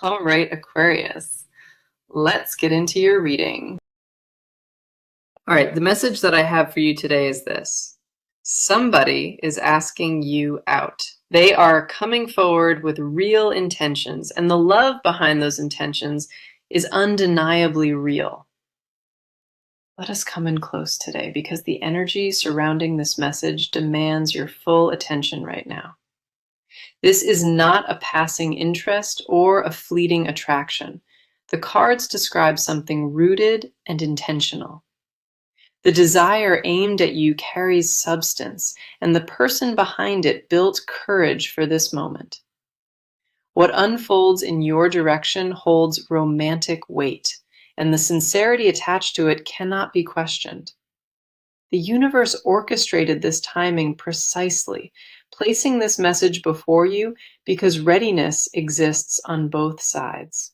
All right, Aquarius, let's get into your reading. All right, the message that I have for you today is this. Somebody is asking you out. They are coming forward with real intentions, and the love behind those intentions is undeniably real. Let us come in close today because the energy surrounding this message demands your full attention right now. This is not a passing interest or a fleeting attraction. The cards describe something rooted and intentional. The desire aimed at you carries substance, and the person behind it built courage for this moment. What unfolds in your direction holds romantic weight, and the sincerity attached to it cannot be questioned. The universe orchestrated this timing precisely, placing this message before you because readiness exists on both sides.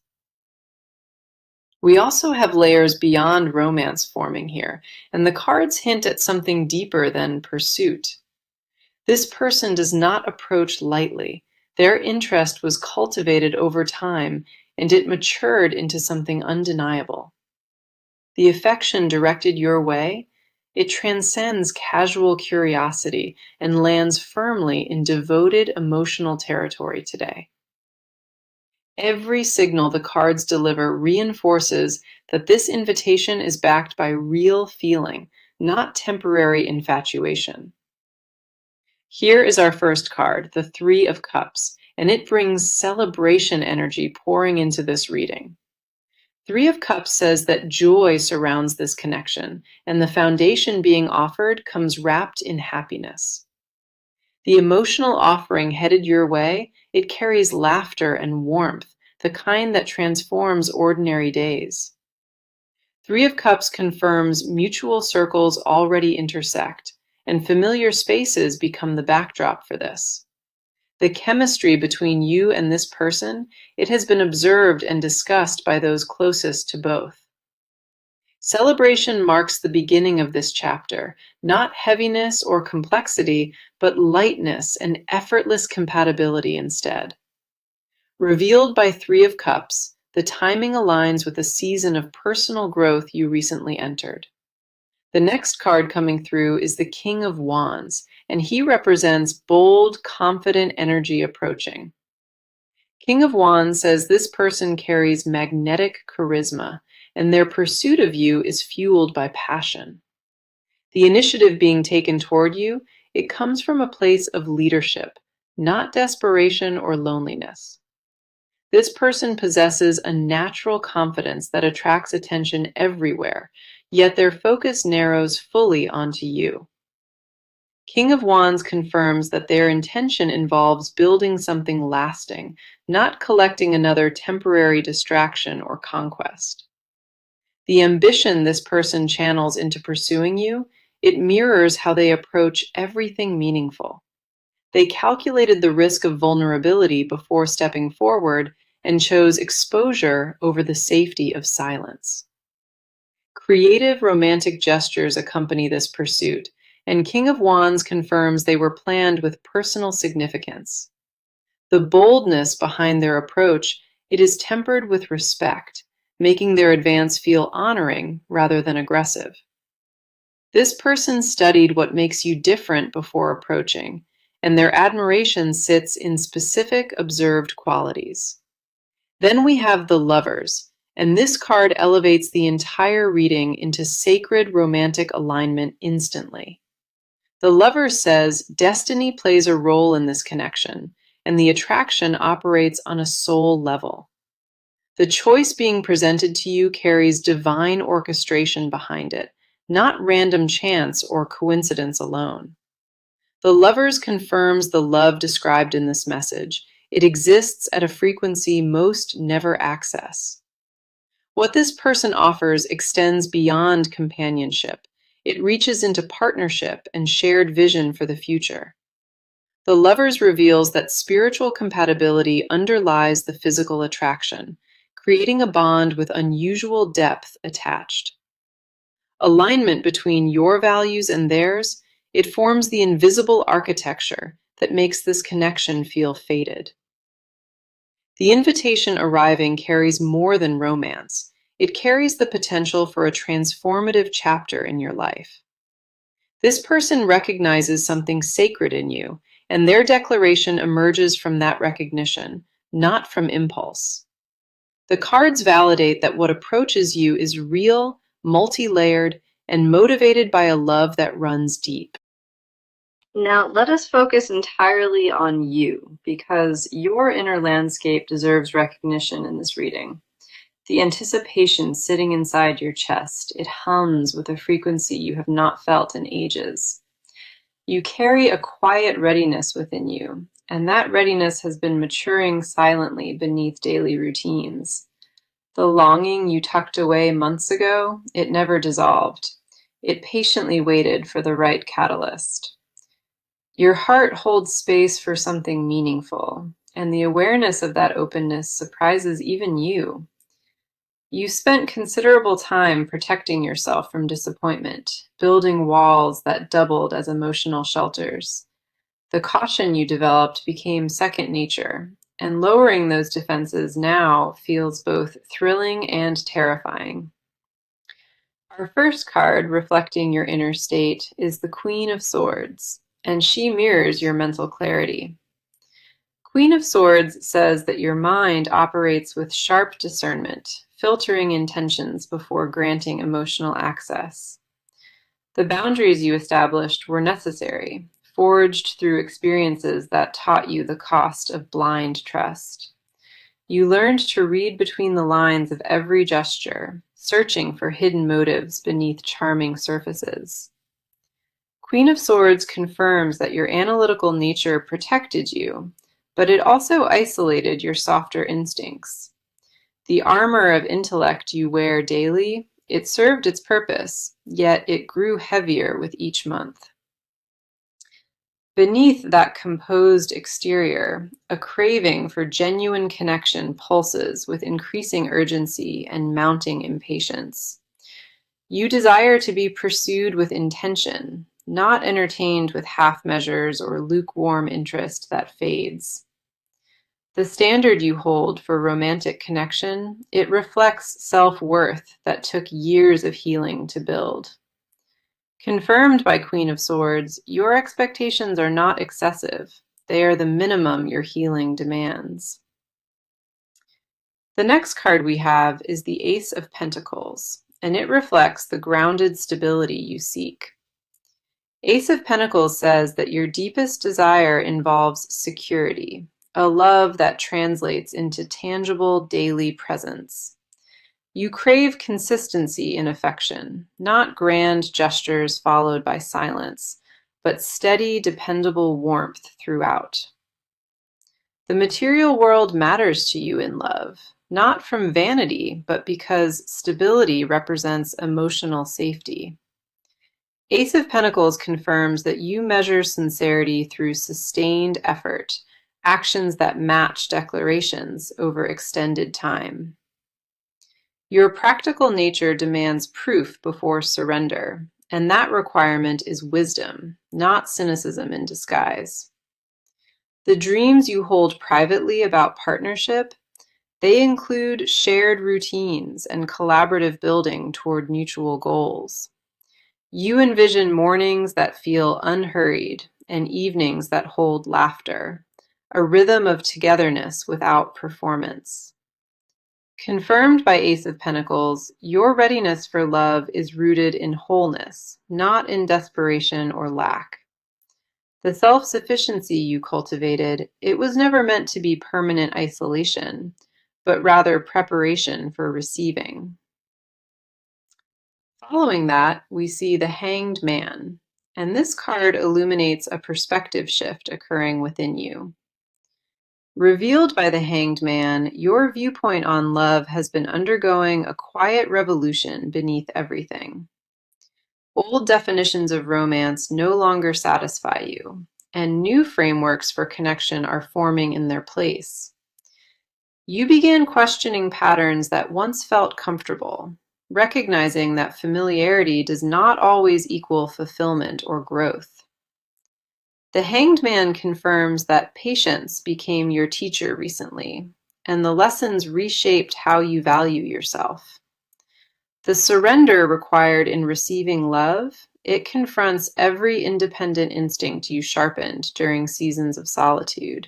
We also have layers beyond romance forming here, and the cards hint at something deeper than pursuit. This person does not approach lightly. Their interest was cultivated over time, and it matured into something undeniable. The affection directed your way, it transcends casual curiosity and lands firmly in devoted emotional territory today. Every signal the cards deliver reinforces that this invitation is backed by real feeling, not temporary infatuation. Here is our first card, the Three of Cups, and it brings celebration energy pouring into this reading. Three of Cups says that joy surrounds this connection, and the foundation being offered comes wrapped in happiness. The emotional offering headed your way, it carries laughter and warmth, the kind that transforms ordinary days. Three of Cups confirms mutual circles already intersect, and familiar spaces become the backdrop for this. The chemistry between you and this person, it has been observed and discussed by those closest to both. Celebration marks the beginning of this chapter, not heaviness or complexity, but lightness and effortless compatibility instead. Revealed by Three of Cups, the timing aligns with a season of personal growth you recently entered. The next card coming through is the King of Wands, and he represents bold, confident energy approaching. King of Wands says this person carries magnetic charisma, and their pursuit of you is fueled by passion. The initiative being taken toward you, it comes from a place of leadership, not desperation or loneliness. This person possesses a natural confidence that attracts attention everywhere, yet their focus narrows fully onto you. King of Wands confirms that their intention involves building something lasting, not collecting another temporary distraction or conquest. The ambition this person channels into pursuing you, it mirrors how they approach everything meaningful. They calculated the risk of vulnerability before stepping forward and chose exposure over the safety of silence. Creative romantic gestures accompany this pursuit, and King of Wands confirms they were planned with personal significance. The boldness behind their approach, it is tempered with respect, making their advance feel honoring rather than aggressive. This person studied what makes you different before approaching, and their admiration sits in specific observed qualities. Then we have the Lovers, and this card elevates the entire reading into sacred romantic alignment instantly. The Lover says destiny plays a role in this connection, and the attraction operates on a soul level. The choice being presented to you carries divine orchestration behind it, not random chance or coincidence alone. The Lovers confirms the love described in this message. It exists at a frequency most never access. What this person offers extends beyond companionship. It reaches into partnership and shared vision for the future. The Lovers reveals that spiritual compatibility underlies the physical attraction, creating a bond with unusual depth attached. Alignment between your values and theirs, it forms the invisible architecture that makes this connection feel fated. The invitation arriving carries more than romance. It carries the potential for a transformative chapter in your life. This person recognizes something sacred in you, and their declaration emerges from that recognition, not from impulse. The cards validate that what approaches you is real, multi-layered, and motivated by a love that runs deep. Now, let us focus entirely on you, because your inner landscape deserves recognition in this reading. The anticipation sitting inside your chest, it hums with a frequency you have not felt in ages. You carry a quiet readiness within you, and that readiness has been maturing silently beneath daily routines. The longing you tucked away months ago, it never dissolved. It patiently waited for the right catalyst. Your heart holds space for something meaningful, and the awareness of that openness surprises even you. You spent considerable time protecting yourself from disappointment, building walls that doubled as emotional shelters. The caution you developed became second nature, and lowering those defenses now feels both thrilling and terrifying. Our first card, reflecting your inner state, is the Queen of Swords, and she mirrors your mental clarity. Queen of Swords says that your mind operates with sharp discernment, filtering intentions before granting emotional access. The boundaries you established were necessary, forged through experiences that taught you the cost of blind trust. You learned to read between the lines of every gesture, searching for hidden motives beneath charming surfaces. Queen of Swords confirms that your analytical nature protected you, but it also isolated your softer instincts. The armor of intellect you wear daily, it served its purpose, yet it grew heavier with each month. Beneath that composed exterior, a craving for genuine connection pulses with increasing urgency and mounting impatience. You desire to be pursued with intention, not entertained with half measures or lukewarm interest that fades. The standard you hold for romantic connection, it reflects self-worth that took years of healing to build. Confirmed by Queen of Swords, your expectations are not excessive. They are the minimum your healing demands. The next card we have is the Ace of Pentacles, and it reflects the grounded stability you seek. Ace of Pentacles says that your deepest desire involves security, a love that translates into tangible daily presence. You crave consistency in affection, not grand gestures followed by silence, but steady, dependable warmth throughout. The material world matters to you in love, not from vanity, but because stability represents emotional safety. Ace of Pentacles confirms that you measure sincerity through sustained effort, actions that match declarations over extended time. Your practical nature demands proof before surrender, and that requirement is wisdom, not cynicism in disguise. The dreams you hold privately about partnership, they include shared routines and collaborative building toward mutual goals. You envision mornings that feel unhurried and evenings that hold laughter, a rhythm of togetherness without performance. Confirmed by Ace of Pentacles, your readiness for love is rooted in wholeness, not in desperation or lack. The self-sufficiency you cultivated, it was never meant to be permanent isolation, but rather preparation for receiving. Following that, we see the Hanged Man, and this card illuminates a perspective shift occurring within you. Revealed by the Hanged Man, your viewpoint on love has been undergoing a quiet revolution beneath everything. Old definitions of romance no longer satisfy you, and new frameworks for connection are forming in their place. You began questioning patterns that once felt comfortable, recognizing that familiarity does not always equal fulfillment or growth. The Hanged Man confirms that patience became your teacher recently, and the lessons reshaped how you value yourself. The surrender required in receiving love, it confronts every independent instinct you sharpened during seasons of solitude.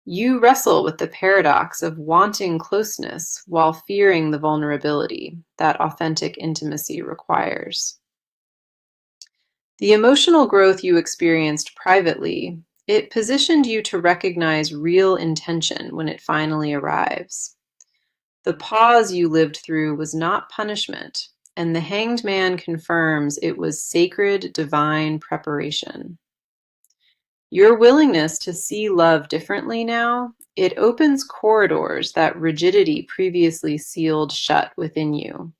You wrestle with the paradox of wanting closeness while fearing the vulnerability that authentic intimacy requires. The emotional growth you experienced privately, it positioned you to recognize real intention when it finally arrives. The pause you lived through was not punishment, and the hanged man confirms it was sacred, divine preparation. Your willingness to see love differently now, it opens corridors that rigidity previously sealed shut within you.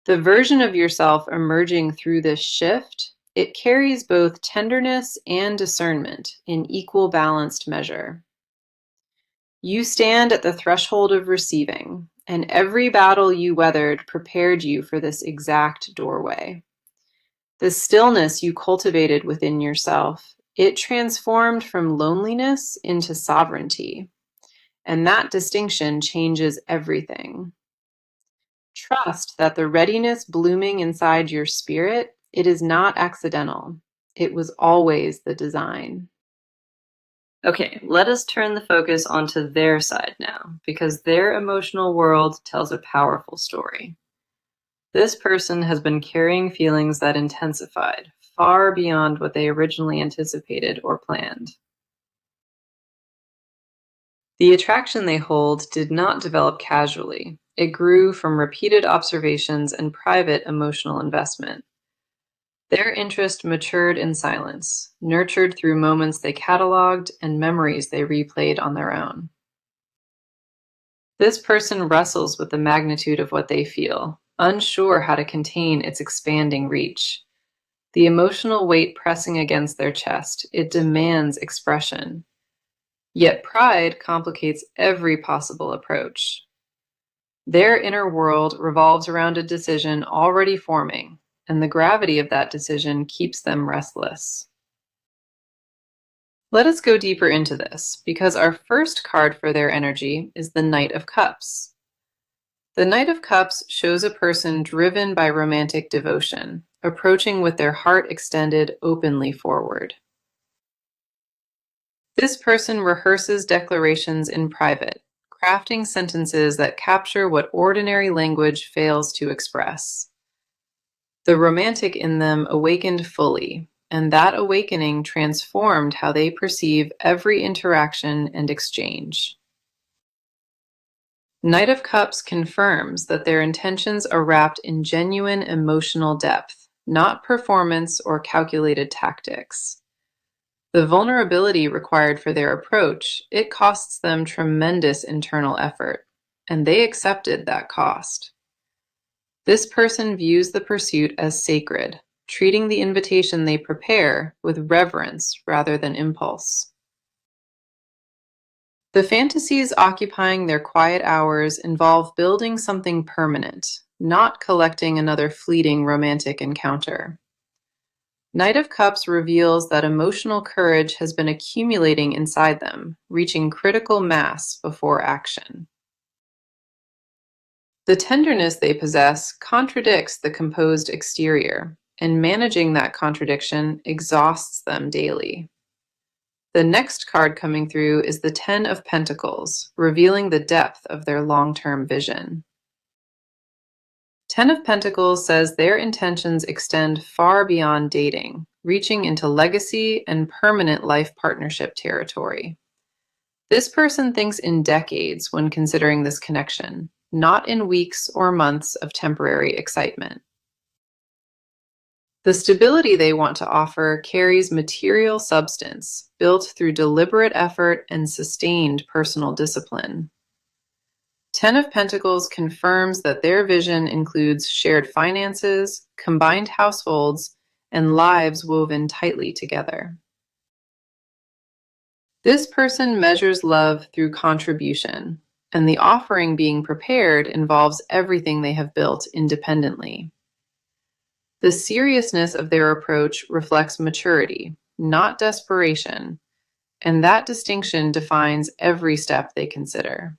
The version of yourself emerging through this shift, it carries both tenderness and discernment in equal balanced measure. You stand at the threshold of receiving, and every battle you weathered prepared you for this exact doorway. The stillness you cultivated within yourself, it transformed from loneliness into sovereignty, and that distinction changes everything. Trust that the readiness blooming inside your spirit, it is not accidental. It was always the design. Okay, let us turn the focus onto their side now, because their emotional world tells a powerful story. This person has been carrying feelings that intensified, far beyond what they originally anticipated or planned. The attraction they hold did not develop casually. It grew from repeated observations and private emotional investment. Their interest matured in silence, nurtured through moments they cataloged and memories they replayed on their own. This person wrestles with the magnitude of what they feel, unsure how to contain its expanding reach. The emotional weight pressing against their chest, it demands expression. Yet pride complicates every possible approach. Their inner world revolves around a decision already forming, and the gravity of that decision keeps them restless. Let us go deeper into this, because our first card for their energy is the Knight of Cups. The Knight of Cups shows a person driven by romantic devotion, approaching with their heart extended openly forward. This person rehearses declarations in private, crafting sentences that capture what ordinary language fails to express. The romantic in them awakened fully, and that awakening transformed how they perceive every interaction and exchange. Knight of Cups confirms that their intentions are wrapped in genuine emotional depth, not performance or calculated tactics. The vulnerability required for their approach, it costs them tremendous internal effort, and they accepted that cost. This person views the pursuit as sacred, treating the invitation they prepare with reverence rather than impulse. The fantasies occupying their quiet hours involve building something permanent, not collecting another fleeting romantic encounter. Knight of Cups reveals that emotional courage has been accumulating inside them, reaching critical mass before action. The tenderness they possess contradicts the composed exterior, and managing that contradiction exhausts them daily. The next card coming through is the Ten of Pentacles, revealing the depth of their long-term vision. Ten of Pentacles says their intentions extend far beyond dating, reaching into legacy and permanent life partnership territory. This person thinks in decades when considering this connection, not in weeks or months of temporary excitement. The stability they want to offer carries material substance, built through deliberate effort and sustained personal discipline. Ten of Pentacles confirms that their vision includes shared finances, combined households, and lives woven tightly together. This person measures love through contribution, and the offering being prepared involves everything they have built independently. The seriousness of their approach reflects maturity, not desperation, and that distinction defines every step they consider.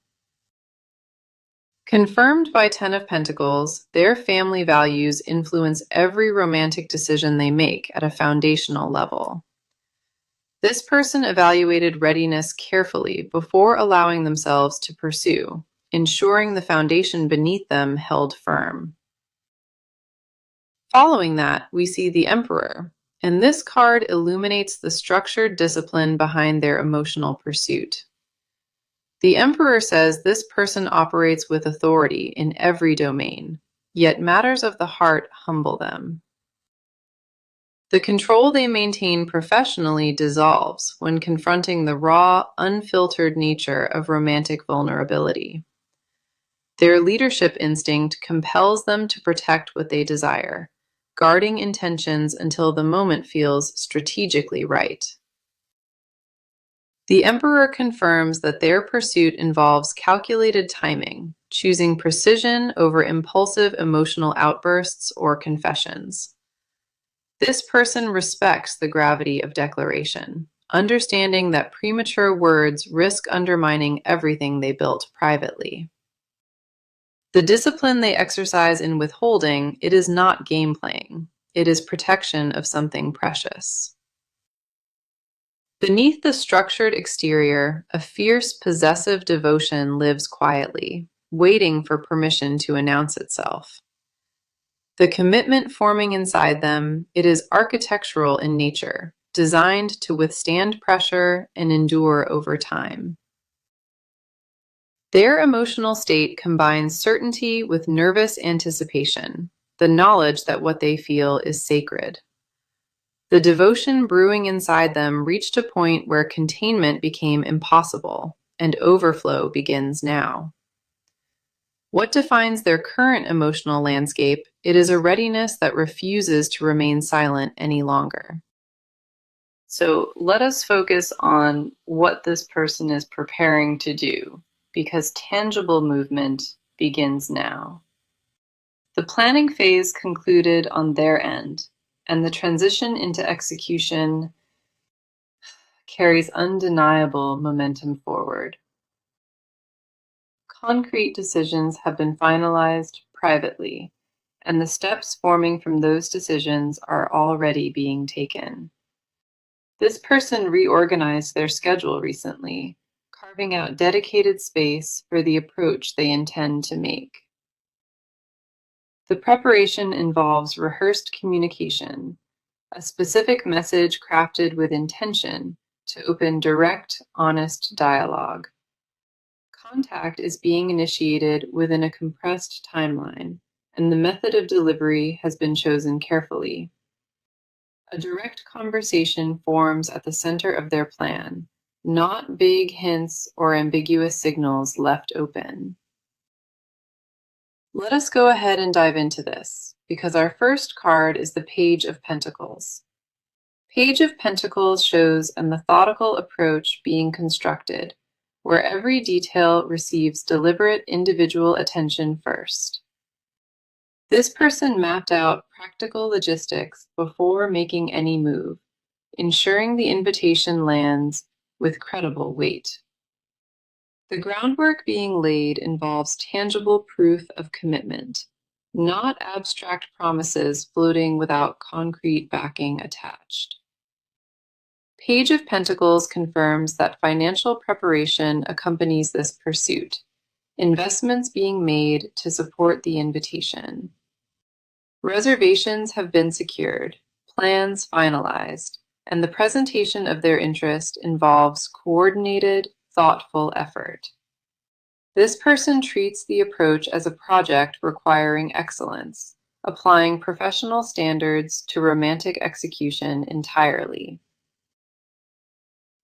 Confirmed by Ten of Pentacles, their family values influence every romantic decision they make at a foundational level. This person evaluated readiness carefully before allowing themselves to pursue, ensuring the foundation beneath them held firm. Following that, we see the Emperor, and this card illuminates the structured discipline behind their emotional pursuit. The Emperor says this person operates with authority in every domain, yet matters of the heart humble them. The control they maintain professionally dissolves when confronting the raw, unfiltered nature of romantic vulnerability. Their leadership instinct compels them to protect what they desire, guarding intentions until the moment feels strategically right. The Emperor confirms that their pursuit involves calculated timing, choosing precision over impulsive emotional outbursts or confessions. This person respects the gravity of declaration, understanding that premature words risk undermining everything they built privately. The discipline they exercise in withholding, it is not game playing. It is protection of something precious. Beneath the structured exterior, a fierce, possessive devotion lives quietly, waiting for permission to announce itself. The commitment forming inside them, it is architectural in nature, designed to withstand pressure and endure over time. Their emotional state combines certainty with nervous anticipation, the knowledge that what they feel is sacred. The devotion brewing inside them reached a point where containment became impossible, and overflow begins now. What defines their current emotional landscape? It is a readiness that refuses to remain silent any longer. So let us focus on what this person is preparing to do, because tangible movement begins now. The planning phase concluded on their end, and the transition into execution carries undeniable momentum forward. Concrete decisions have been finalized privately, and the steps forming from those decisions are already being taken. This person reorganized their schedule recently, carving out dedicated space for the approach they intend to make. The preparation involves rehearsed communication, a specific message crafted with intention to open direct, honest dialogue. Contact is being initiated within a compressed timeline, and the method of delivery has been chosen carefully. A direct conversation forms at the center of their plan, not vague hints or ambiguous signals left open. Let us go ahead and dive into this, because our first card is the Page of Pentacles. Page of Pentacles shows a methodical approach being constructed, where every detail receives deliberate individual attention first. This person mapped out practical logistics before making any move, ensuring the invitation lands with credible weight. The groundwork being laid involves tangible proof of commitment, not abstract promises floating without concrete backing attached. Page of Pentacles confirms that financial preparation accompanies this pursuit, investments being made to support the invitation. Reservations have been secured, plans finalized, and the presentation of their interest involves coordinated, thoughtful effort. This person treats the approach as a project requiring excellence, applying professional standards to romantic execution entirely.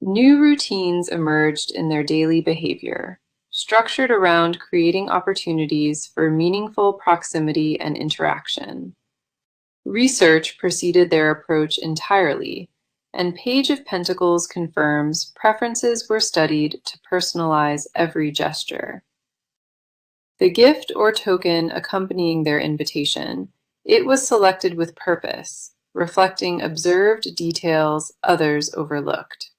New routines emerged in their daily behavior, structured around creating opportunities for meaningful proximity and interaction. Research preceded their approach entirely, and Page of Pentacles confirms preferences were studied to personalize every gesture. The gift or token accompanying their invitation, it was selected with purpose, reflecting observed details others overlooked.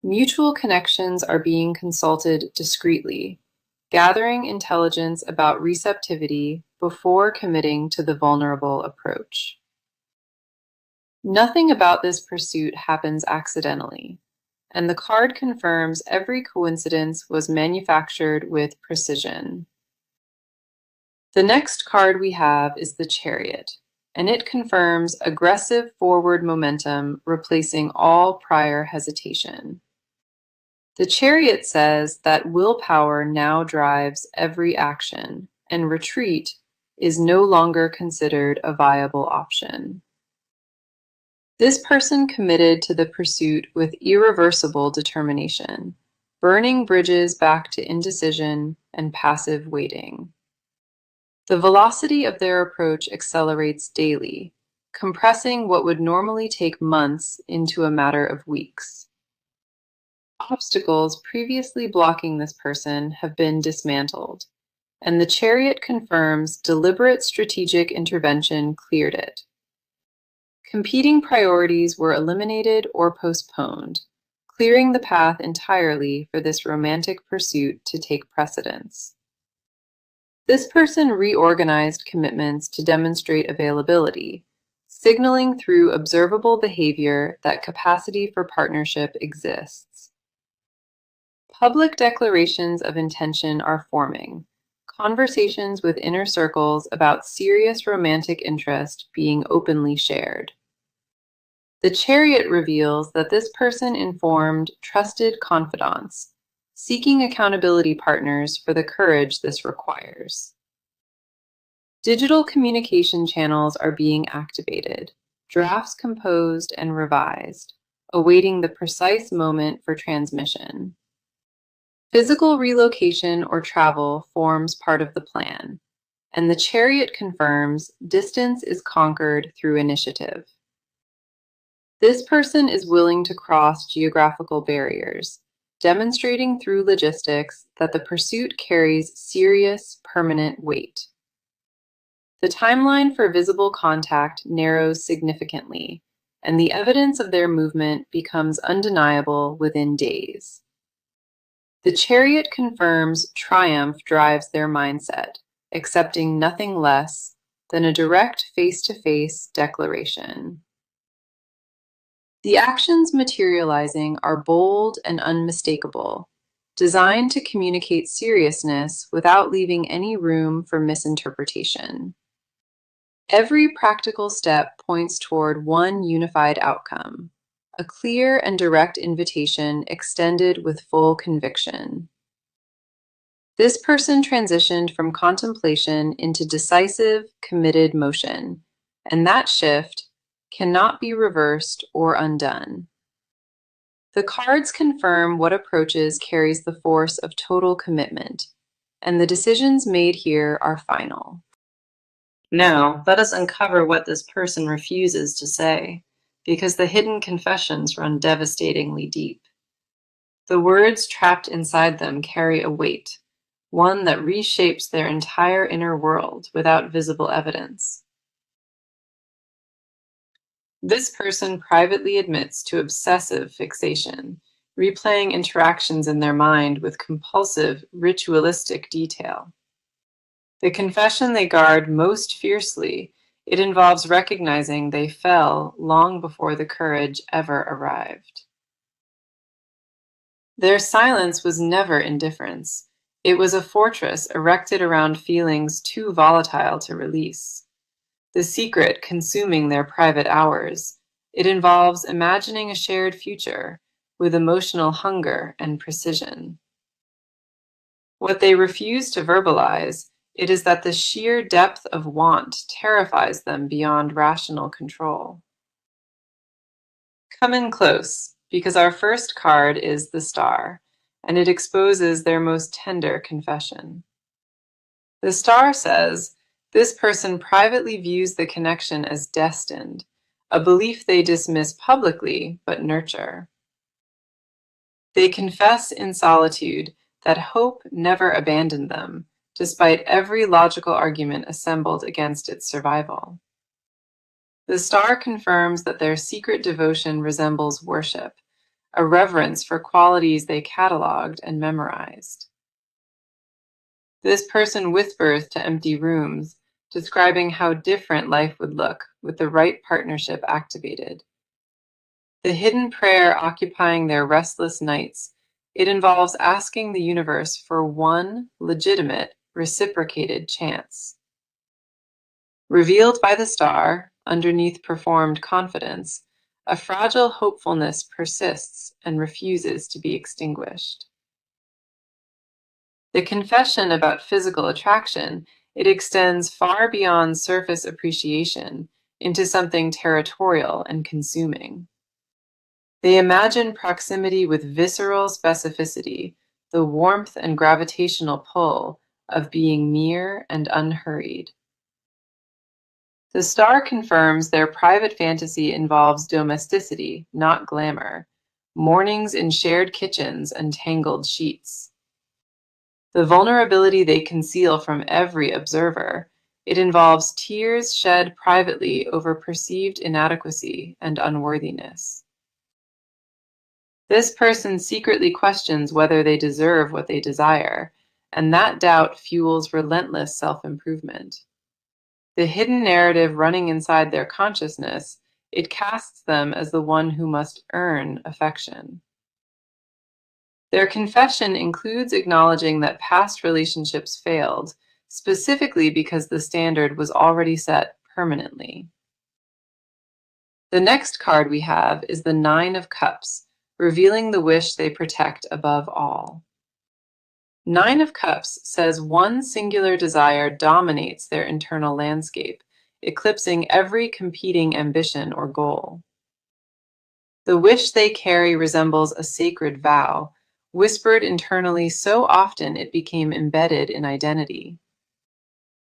Mutual connections are being consulted discreetly, gathering intelligence about receptivity before committing to the vulnerable approach. Nothing about this pursuit happens accidentally, and the card confirms every coincidence was manufactured with precision. The next card we have is the Chariot, and it confirms aggressive forward momentum replacing all prior hesitation. The Chariot says that willpower now drives every action, and retreat is no longer considered a viable option. This person committed to the pursuit with irreversible determination, burning bridges back to indecision and passive waiting. The velocity of their approach accelerates daily, compressing what would normally take months into a matter of weeks. Obstacles previously blocking this person have been dismantled, and the Chariot confirms deliberate strategic intervention cleared it. Competing priorities were eliminated or postponed, clearing the path entirely for this romantic pursuit to take precedence. This person reorganized commitments to demonstrate availability, signaling through observable behavior that capacity for partnership exists. Public declarations of intention are forming, conversations with inner circles about serious romantic interest being openly shared. The Chariot reveals that this person informed trusted confidants, seeking accountability partners for the courage this requires. Digital communication channels are being activated, drafts composed and revised, awaiting the precise moment for transmission. Physical relocation or travel forms part of the plan, and the Chariot confirms distance is conquered through initiative. This person is willing to cross geographical barriers, demonstrating through logistics that the pursuit carries serious, permanent weight. The timeline for visible contact narrows significantly, and the evidence of their movement becomes undeniable within days. The Chariot confirms triumph drives their mindset, accepting nothing less than a direct face-to-face declaration. The actions materializing are bold and unmistakable, designed to communicate seriousness without leaving any room for misinterpretation. Every practical step points toward one unified outcome, a clear and direct invitation extended with full conviction. This person transitioned from contemplation into decisive, committed motion, and that shift cannot be reversed or undone. The cards confirm what approaches carries the force of total commitment, and the decisions made here are final. Now, let us uncover what this person refuses to say, because the hidden confessions run devastatingly deep. The words trapped inside them carry a weight, one that reshapes their entire inner world without visible evidence. This person privately admits to obsessive fixation, replaying interactions in their mind with compulsive, ritualistic detail. The confession they guard most fiercely, it involves recognizing they fell long before the courage ever arrived. Their silence was never indifference. It was a fortress erected around feelings too volatile to release. The secret consuming their private hours, it involves imagining a shared future with emotional hunger and precision. What they refuse to verbalize, it is that the sheer depth of want terrifies them beyond rational control. Come in close, because our first card is the Star, and it exposes their most tender confession. The Star says, this person privately views the connection as destined, a belief they dismiss publicly but nurture. They confess in solitude that hope never abandoned them, despite every logical argument assembled against its survival. The Star confirms that their secret devotion resembles worship, a reverence for qualities they cataloged and memorized. This person whispers to empty rooms, describing how different life would look with the right partnership activated. The hidden prayer occupying their restless nights, it involves asking the universe for one legitimate, reciprocated chance. Revealed by the star, underneath performed confidence, a fragile hopefulness persists and refuses to be extinguished. The confession about physical attraction, it extends far beyond surface appreciation into something territorial and consuming. They imagine proximity with visceral specificity, the warmth and gravitational pull of being near and unhurried. The star confirms their private fantasy involves domesticity, not glamour, mornings in shared kitchens and tangled sheets. The vulnerability they conceal from every observer, it involves tears shed privately over perceived inadequacy and unworthiness. This person secretly questions whether they deserve what they desire, and that doubt fuels relentless self-improvement. The hidden narrative running inside their consciousness, it casts them as the one who must earn affection. Their confession includes acknowledging that past relationships failed, specifically because the standard was already set permanently. The next card we have is the Nine of Cups, revealing the wish they protect above all. Nine of Cups says one singular desire dominates their internal landscape, eclipsing every competing ambition or goal. The wish they carry resembles a sacred vow, whispered internally so often it became embedded in identity.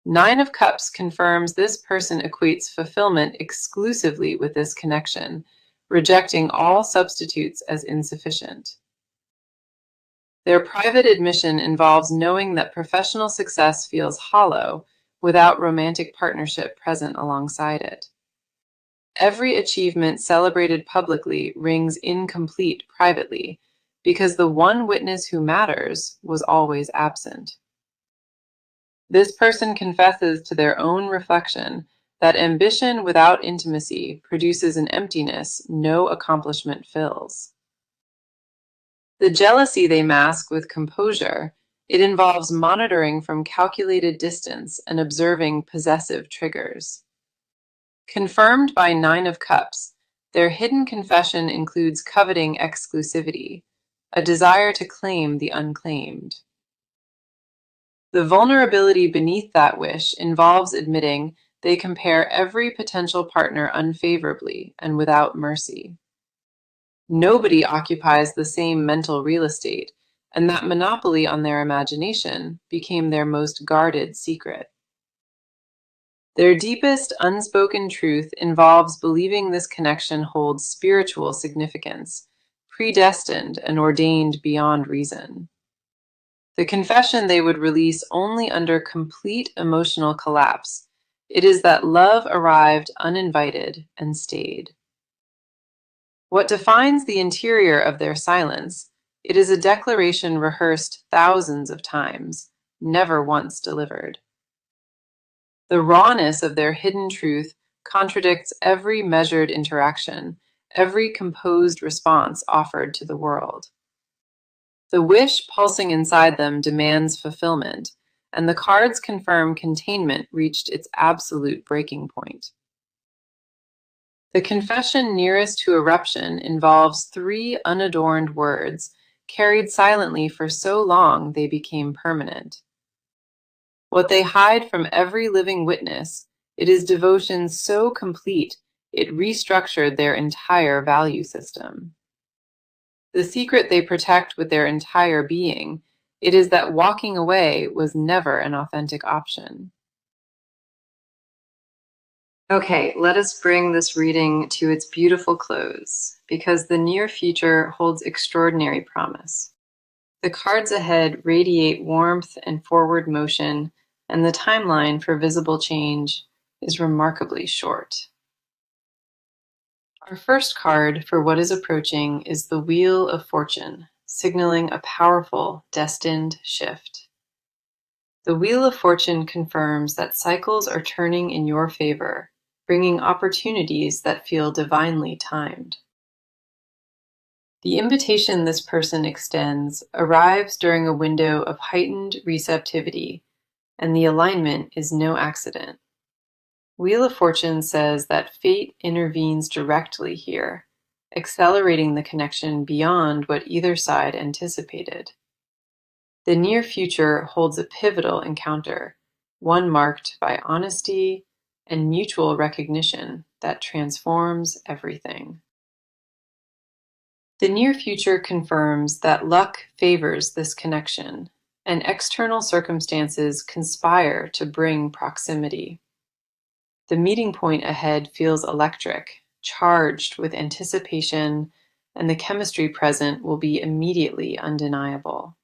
Nine of Cups confirms this person equates fulfillment exclusively with this connection, rejecting all substitutes as insufficient. Their private admission involves knowing that professional success feels hollow without romantic partnership present alongside it. Every achievement celebrated publicly rings incomplete privately because the one witness who matters was always absent. This person confesses to their own reflection that ambition without intimacy produces an emptiness no accomplishment fills. The jealousy they mask with composure, it involves monitoring from calculated distance and observing possessive triggers. Confirmed by Nine of Cups, their hidden confession includes coveting exclusivity, a desire to claim the unclaimed. The vulnerability beneath that wish involves admitting they compare every potential partner unfavorably and without mercy. Nobody occupies the same mental real estate, and that monopoly on their imagination became their most guarded secret. Their deepest unspoken truth involves believing this connection holds spiritual significance, predestined and ordained beyond reason. The confession they would release only under complete emotional collapse, it is that love arrived uninvited and stayed. What defines the interior of their silence, it is a declaration rehearsed thousands of times, never once delivered. The rawness of their hidden truth contradicts every measured interaction, every composed response offered to the world. The wish pulsing inside them demands fulfillment, and the cards confirm containment reached its absolute breaking point. The confession nearest to eruption involves three unadorned words, carried silently for so long they became permanent. What they hide from every living witness, it is devotion so complete it restructured their entire value system. The secret they protect with their entire being, it is that walking away was never an authentic option. Okay, let us bring this reading to its beautiful close, because the near future holds extraordinary promise. The cards ahead radiate warmth and forward motion, and the timeline for visible change is remarkably short. Our first card for what is approaching is the Wheel of Fortune, signaling a powerful, destined shift. The Wheel of Fortune confirms that cycles are turning in your favor, bringing opportunities that feel divinely timed. The invitation this person extends arrives during a window of heightened receptivity, and the alignment is no accident. Wheel of Fortune says that fate intervenes directly here, accelerating the connection beyond what either side anticipated. The near future holds a pivotal encounter, one marked by honesty and mutual recognition that transforms everything. The near future confirms that luck favors this connection, and external circumstances conspire to bring proximity. The meeting point ahead feels electric, charged with anticipation, and the chemistry present will be immediately undeniable.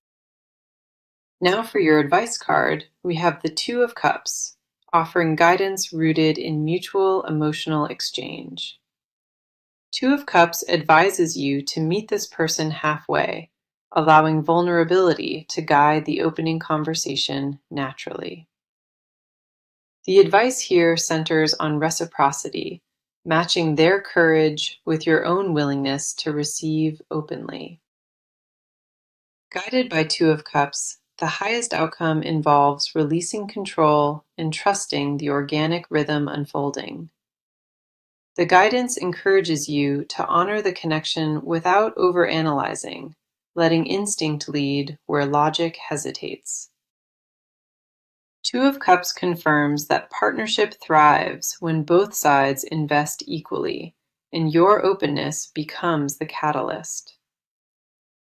Now for your advice card, we have the Two of Cups, offering guidance rooted in mutual emotional exchange. Two of Cups advises you to meet this person halfway, allowing vulnerability to guide the opening conversation naturally. The advice here centers on reciprocity, matching their courage with your own willingness to receive openly. Guided by Two of Cups, the highest outcome involves releasing control and trusting the organic rhythm unfolding. The guidance encourages you to honor the connection without overanalyzing, letting instinct lead where logic hesitates. Two of Cups confirms that partnership thrives when both sides invest equally, and your openness becomes the catalyst.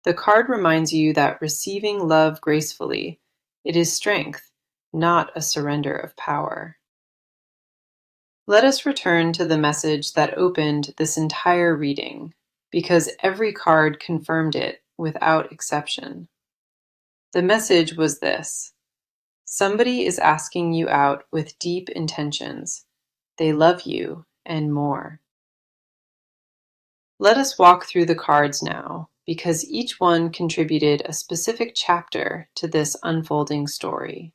The card reminds you that receiving love gracefully, it is strength, not a surrender of power. Let us return to the message that opened this entire reading, because every card confirmed it without exception. The message was this: somebody is asking you out with deep intentions. They love you and more. Let us walk through the cards now, because each one contributed a specific chapter to this unfolding story.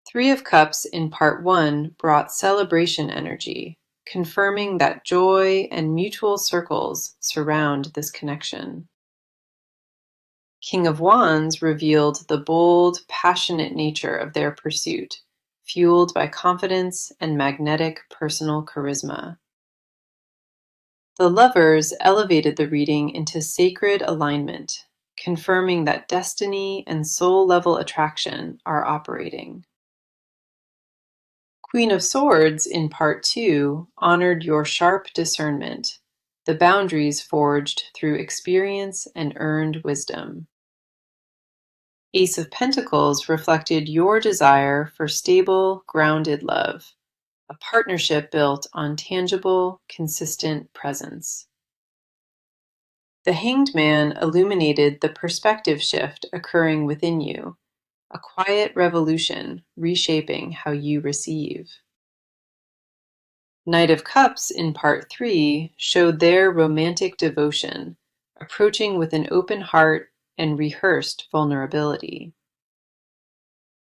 Three of Cups in part 1 brought celebration energy, confirming that joy and mutual circles surround this connection. King of Wands revealed the bold, passionate nature of their pursuit, fueled by confidence and magnetic personal charisma. The Lovers elevated the reading into sacred alignment, confirming that destiny and soul-level attraction are operating. Queen of Swords in part 2 honored your sharp discernment, the boundaries forged through experience and earned wisdom. Ace of Pentacles reflected your desire for stable, grounded love, a partnership built on tangible, consistent presence. The Hanged Man illuminated the perspective shift occurring within you, a quiet revolution reshaping how you receive. Knight of Cups in part 3 showed their romantic devotion, approaching with an open heart and rehearsed vulnerability.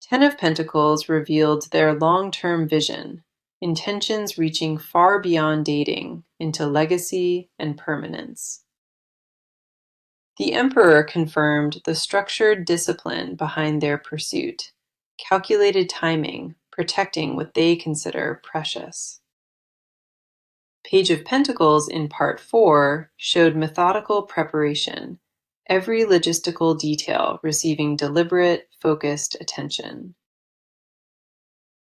Ten of Pentacles revealed their long-term vision, intentions reaching far beyond dating into legacy and permanence. The Emperor confirmed the structured discipline behind their pursuit, calculated timing, protecting what they consider precious. Page of Pentacles in part 4 showed methodical preparation, every logistical detail receiving deliberate, focused attention.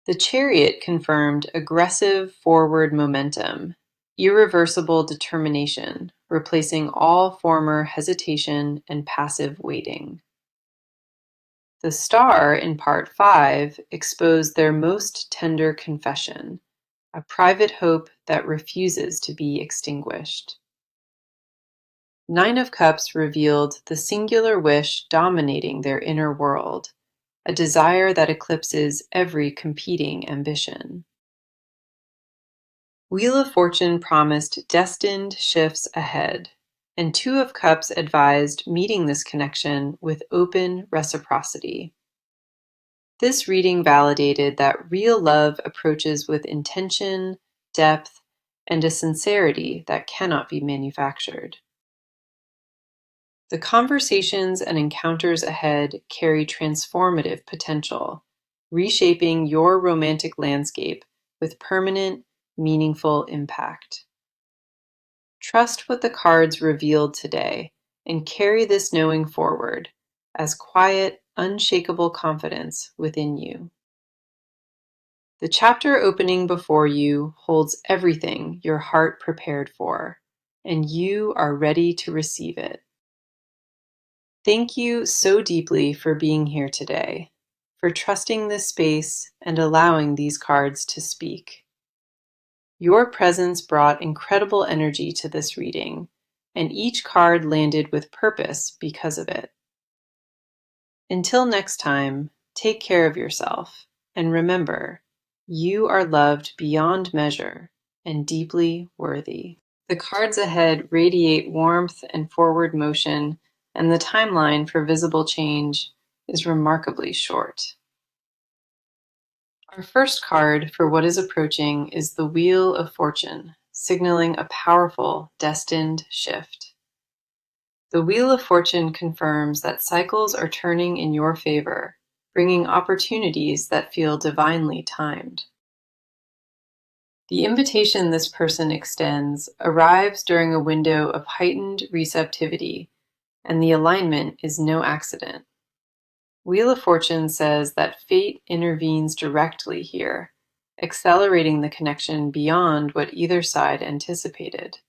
The Chariot confirmed aggressive forward momentum, irreversible determination, replacing all former hesitation and passive waiting. The Star in part 5 exposed their most tender confession, a private hope that refuses to be extinguished. Nine of Cups revealed the singular wish dominating their inner world, a desire that eclipses every competing ambition. Wheel of Fortune promised destined shifts ahead, and Two of Cups advised meeting this connection with open reciprocity. This reading validated that real love approaches with intention, depth, and a sincerity that cannot be manufactured. The conversations and encounters ahead carry transformative potential, reshaping your romantic landscape with permanent, meaningful impact. Trust what the cards revealed today and carry this knowing forward as quiet, unshakable confidence within you. The chapter opening before you holds everything your heart prepared for, and you are ready to receive it. Thank you so deeply for being here today, for trusting this space and allowing these cards to speak. Your presence brought incredible energy to this reading, and each card landed with purpose because of it. Until next time, take care of yourself, and remember, you are loved beyond measure and deeply worthy. The cards ahead radiate warmth and forward motion, and the timeline for visible change is remarkably short. Our first card for what is approaching is the Wheel of Fortune, signaling a powerful, destined shift. The Wheel of Fortune confirms that cycles are turning in your favor, bringing opportunities that feel divinely timed. The invitation this person extends arrives during a window of heightened receptivity, and the alignment is no accident. Wheel of Fortune says that fate intervenes directly here, accelerating the connection beyond what either side anticipated.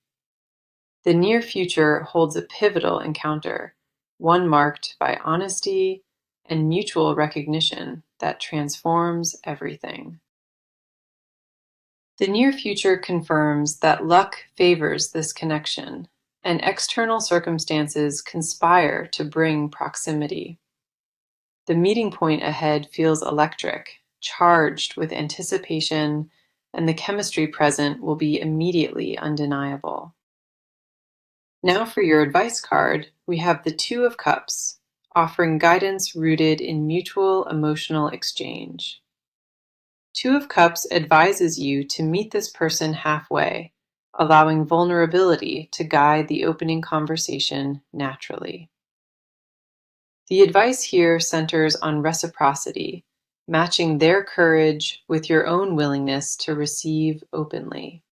The near future holds a pivotal encounter, one marked by honesty and mutual recognition that transforms everything. The near future confirms that luck favors this connection, and external circumstances conspire to bring proximity. The meeting point ahead feels electric, charged with anticipation, and the chemistry present will be immediately undeniable. Now for your advice card, we have the Two of Cups, offering guidance rooted in mutual emotional exchange. Two of Cups advises you to meet this person halfway, allowing vulnerability to guide the opening conversation naturally. The advice here centers on reciprocity, matching their courage with your own willingness to receive openly.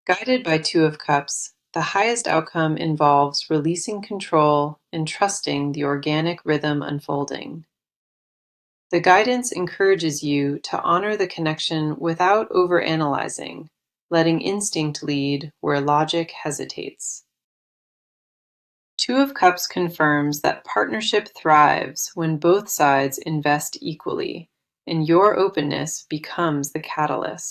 Guided by Two of Cups, the highest outcome involves releasing control and trusting the organic rhythm unfolding. The guidance encourages you to honor the connection without overanalyzing, letting instinct lead where logic hesitates. Two of Cups confirms that partnership thrives when both sides invest equally, and your openness becomes the catalyst.